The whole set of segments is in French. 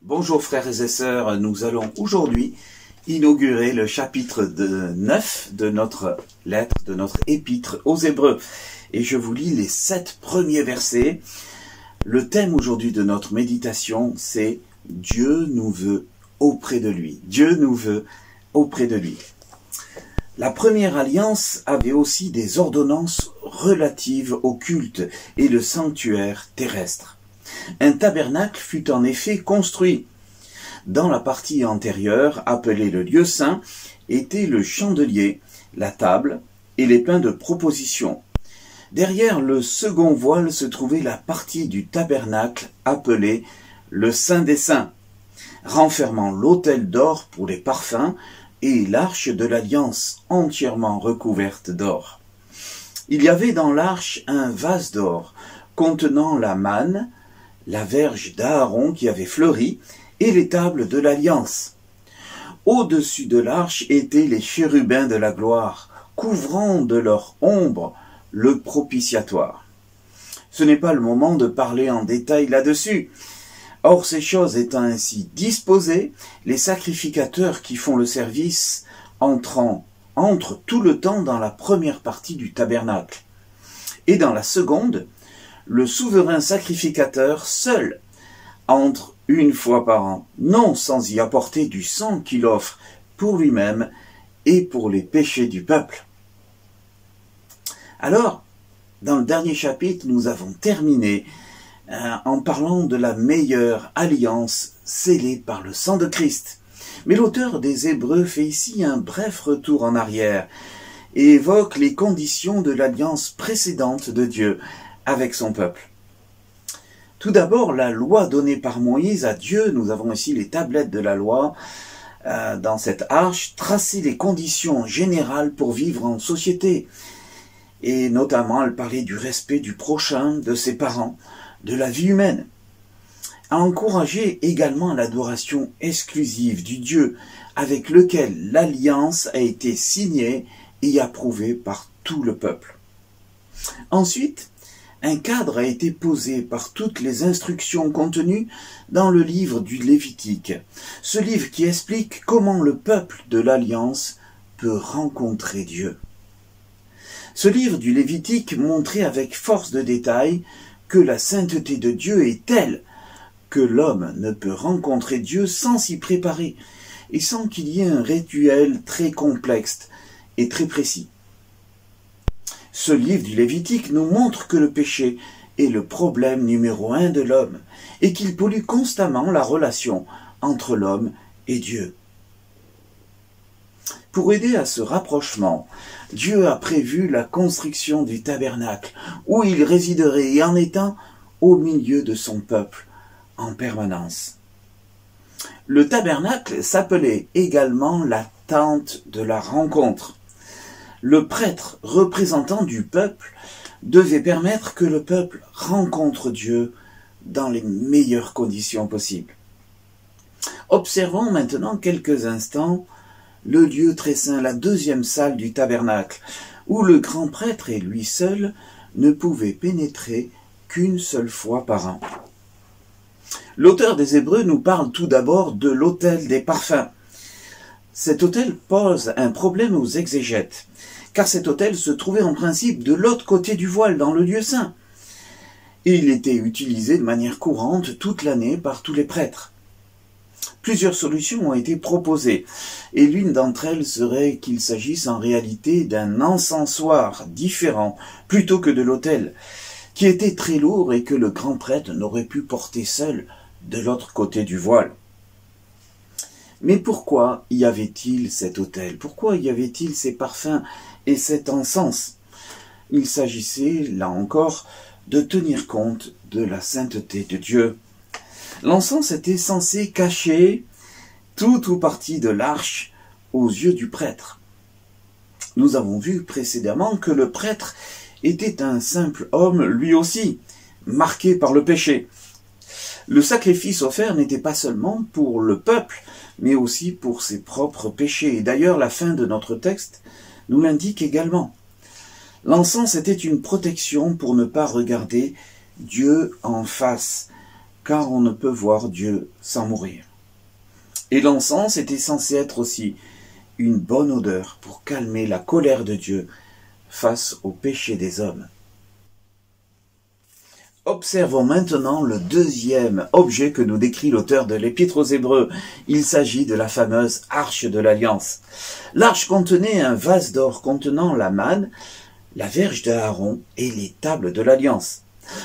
Bonjour frères et sœurs, nous allons aujourd'hui inaugurer le chapitre 9 de notre lettre, de notre épître aux Hébreux. Et je vous lis les 7 premiers versets. Le thème aujourd'hui de notre méditation, c'est « Dieu nous veut auprès de lui ». Dieu nous veut auprès de lui. La première alliance avait aussi des ordonnances relatives au culte et le sanctuaire terrestre. Un tabernacle fut en effet construit. Dans la partie antérieure, appelée le lieu saint, était le chandelier, la table et les pains de proposition. Derrière le second voile se trouvait la partie du tabernacle appelée le Saint des Saints, renfermant l'autel d'or pour les parfums et l'arche de l'alliance entièrement recouverte d'or. Il y avait dans l'arche un vase d'or contenant la manne, la verge d'Aaron qui avait fleuri, et les tables de l'Alliance. Au-dessus de l'arche étaient les chérubins de la gloire, couvrant de leur ombre le propitiatoire. Ce n'est pas le moment de parler en détail là-dessus. Or, ces choses étant ainsi disposées, les sacrificateurs qui font le service entrent tout le temps dans la première partie du tabernacle. Et dans la seconde, le souverain sacrificateur seul entre une fois par an, non sans y apporter du sang qu'il offre pour lui-même et pour les péchés du peuple. Alors, dans le dernier chapitre, nous avons terminé en parlant de la meilleure alliance scellée par le sang de Christ. Mais l'auteur des Hébreux fait ici un bref retour en arrière et évoque les conditions de l'alliance précédente de Dieu avec son peuple. Tout d'abord, la loi donnée par Moïse à Dieu, nous avons ici les tablettes de la loi dans cette arche, traçait les conditions générales pour vivre en société. Et notamment, elle parlait du respect du prochain, de ses parents, de la vie humaine. Elle encourageait également l'adoration exclusive du Dieu avec lequel l'alliance a été signée et approuvée par tout le peuple. Ensuite, un cadre a été posé par toutes les instructions contenues dans le livre du Lévitique, ce livre qui explique comment le peuple de l'Alliance peut rencontrer Dieu. Ce livre du Lévitique montrait avec force de détail que la sainteté de Dieu est telle que l'homme ne peut rencontrer Dieu sans s'y préparer et sans qu'il y ait un rituel très complexe et très précis. Ce livre du Lévitique nous montre que le péché est le problème numéro 1 de l'homme et qu'il pollue constamment la relation entre l'homme et Dieu. Pour aider à ce rapprochement, Dieu a prévu la construction du tabernacle où il résiderait en étant au milieu de son peuple en permanence. Le tabernacle s'appelait également la tente de la rencontre. Le prêtre représentant du peuple devait permettre que le peuple rencontre Dieu dans les meilleures conditions possibles. Observons maintenant quelques instants le lieu très saint, la deuxième salle du tabernacle, où le grand prêtre et lui seul ne pouvaient pénétrer qu'une seule fois par an. L'auteur des Hébreux nous parle tout d'abord de l'autel des parfums. Cet autel pose un problème aux exégètes, car cet autel se trouvait en principe de l'autre côté du voile, dans le lieu saint. Et il était utilisé de manière courante toute l'année par tous les prêtres. Plusieurs solutions ont été proposées, et l'une d'entre elles serait qu'il s'agisse en réalité d'un encensoir différent, plutôt que de l'autel, qui était très lourd et que le grand prêtre n'aurait pu porter seul de l'autre côté du voile. Mais pourquoi y avait-il cet autel? Pourquoi y avait-il ces parfums et cet encens? Il s'agissait, là encore, de tenir compte de la sainteté de Dieu. L'encens était censé cacher tout ou partie de l'arche aux yeux du prêtre. Nous avons vu précédemment que le prêtre était un simple homme, lui aussi, marqué par le péché. Le sacrifice offert n'était pas seulement pour le peuple, mais aussi pour ses propres péchés. Et d'ailleurs, la fin de notre texte nous l'indique également. L'encens était une protection pour ne pas regarder Dieu en face, car on ne peut voir Dieu sans mourir. Et l'encens était censé être aussi une bonne odeur pour calmer la colère de Dieu face au péché des hommes. Observons maintenant le deuxième objet que nous décrit l'auteur de l'Épître aux Hébreux. Il s'agit de la fameuse arche de l'Alliance. L'arche contenait un vase d'or contenant la manne, la verge d'Aaron et les tables de l'Alliance.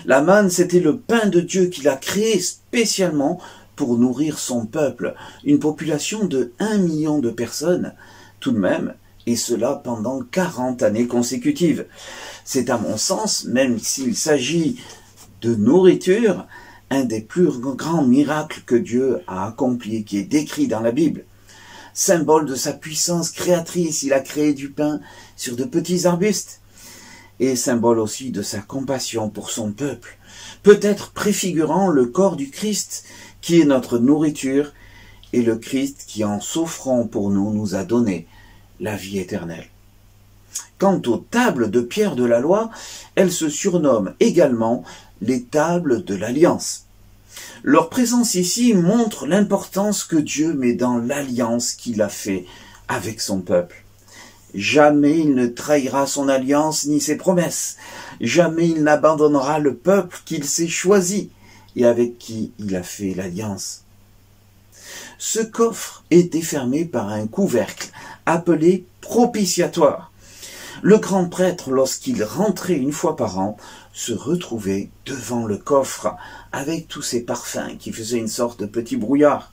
La manne, c'était le pain de Dieu qu'il a créé spécialement pour nourrir son peuple, une population de 1 million de personnes tout de même, et cela pendant 40 années consécutives. C'est à mon sens, même s'il s'agit de nourriture, un des plus grands miracles que Dieu a accompli, qui est décrit dans la Bible. Symbole de sa puissance créatrice, il a créé du pain sur de petits arbustes, et symbole aussi de sa compassion pour son peuple, peut-être préfigurant le corps du Christ, qui est notre nourriture, et le Christ qui, en s'offrant pour nous, nous a donné la vie éternelle. Quant aux tables de pierre de la loi, elles se surnomment également les tables de l'Alliance. Leur présence ici montre l'importance que Dieu met dans l'alliance qu'il a fait avec son peuple. Jamais il ne trahira son alliance ni ses promesses. Jamais il n'abandonnera le peuple qu'il s'est choisi et avec qui il a fait l'alliance. Ce coffre était fermé par un couvercle appelé propitiatoire. Le grand prêtre, lorsqu'il rentrait une fois par an, se retrouvait devant le coffre avec tous ses parfums qui faisaient une sorte de petit brouillard.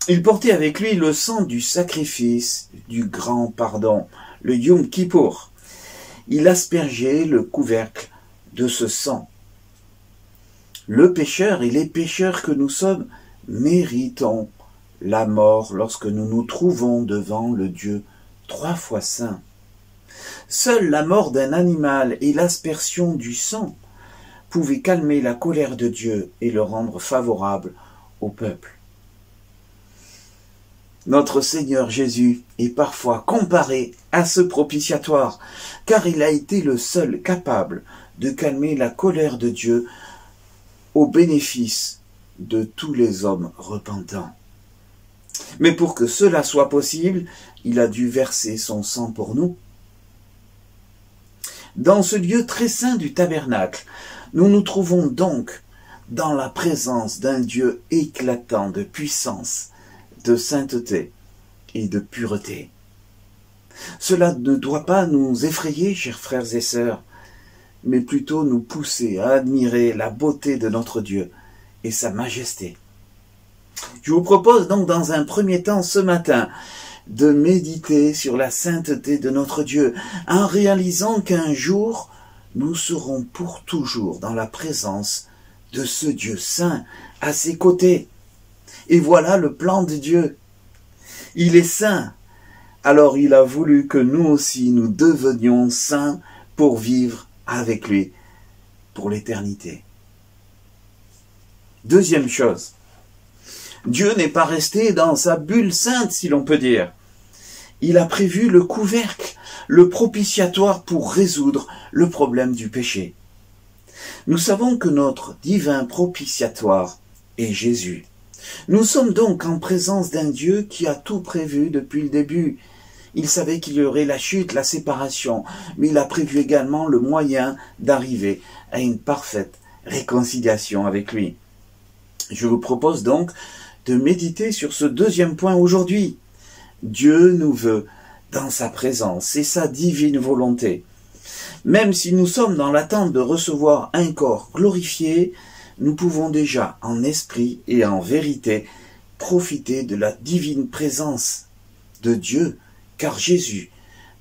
Il portait avec lui le sang du sacrifice du grand pardon, le Yom Kippour. Il aspergeait le couvercle de ce sang. Le pécheur et les pécheurs que nous sommes méritons la mort lorsque nous nous trouvons devant le Dieu 3 fois saint. Seule la mort d'un animal et l'aspersion du sang pouvaient calmer la colère de Dieu et le rendre favorable au peuple. Notre Seigneur Jésus est parfois comparé à ce propitiatoire, car il a été le seul capable de calmer la colère de Dieu au bénéfice de tous les hommes repentants. Mais pour que cela soit possible, il a dû verser son sang pour nous. Dans ce lieu très saint du tabernacle, nous nous trouvons donc dans la présence d'un Dieu éclatant de puissance, de sainteté et de pureté. Cela ne doit pas nous effrayer, chers frères et sœurs, mais plutôt nous pousser à admirer la beauté de notre Dieu et sa majesté. Je vous propose donc dans un premier temps ce matin de méditer sur la sainteté de notre Dieu, en réalisant qu'un jour, nous serons pour toujours dans la présence de ce Dieu saint à ses côtés. Et voilà le plan de Dieu. Il est saint, alors il a voulu que nous aussi nous devenions saints pour vivre avec lui pour l'éternité. Deuxième chose, Dieu n'est pas resté dans sa bulle sainte, si l'on peut dire. Il a prévu le couvercle, le propitiatoire pour résoudre le problème du péché. Nous savons que notre divin propitiatoire est Jésus. Nous sommes donc en présence d'un Dieu qui a tout prévu depuis le début. Il savait qu'il y aurait la chute, la séparation, mais il a prévu également le moyen d'arriver à une parfaite réconciliation avec lui. Je vous propose donc de méditer sur ce deuxième point aujourd'hui. Dieu nous veut dans sa présence, c'est sa divine volonté. Même si nous sommes dans l'attente de recevoir un corps glorifié, nous pouvons déjà, en esprit et en vérité, profiter de la divine présence de Dieu, car Jésus,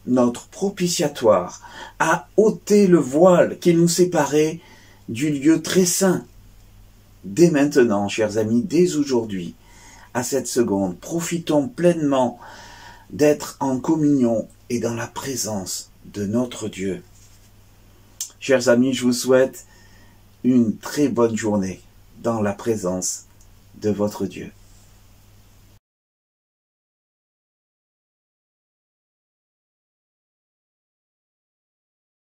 notre propitiatoire, a ôté le voile qui nous séparait du lieu très saint. Dès maintenant, chers amis, dès aujourd'hui, à cette seconde, profitons pleinement d'être en communion et dans la présence de notre Dieu. Chers amis, je vous souhaite une très bonne journée dans la présence de votre Dieu.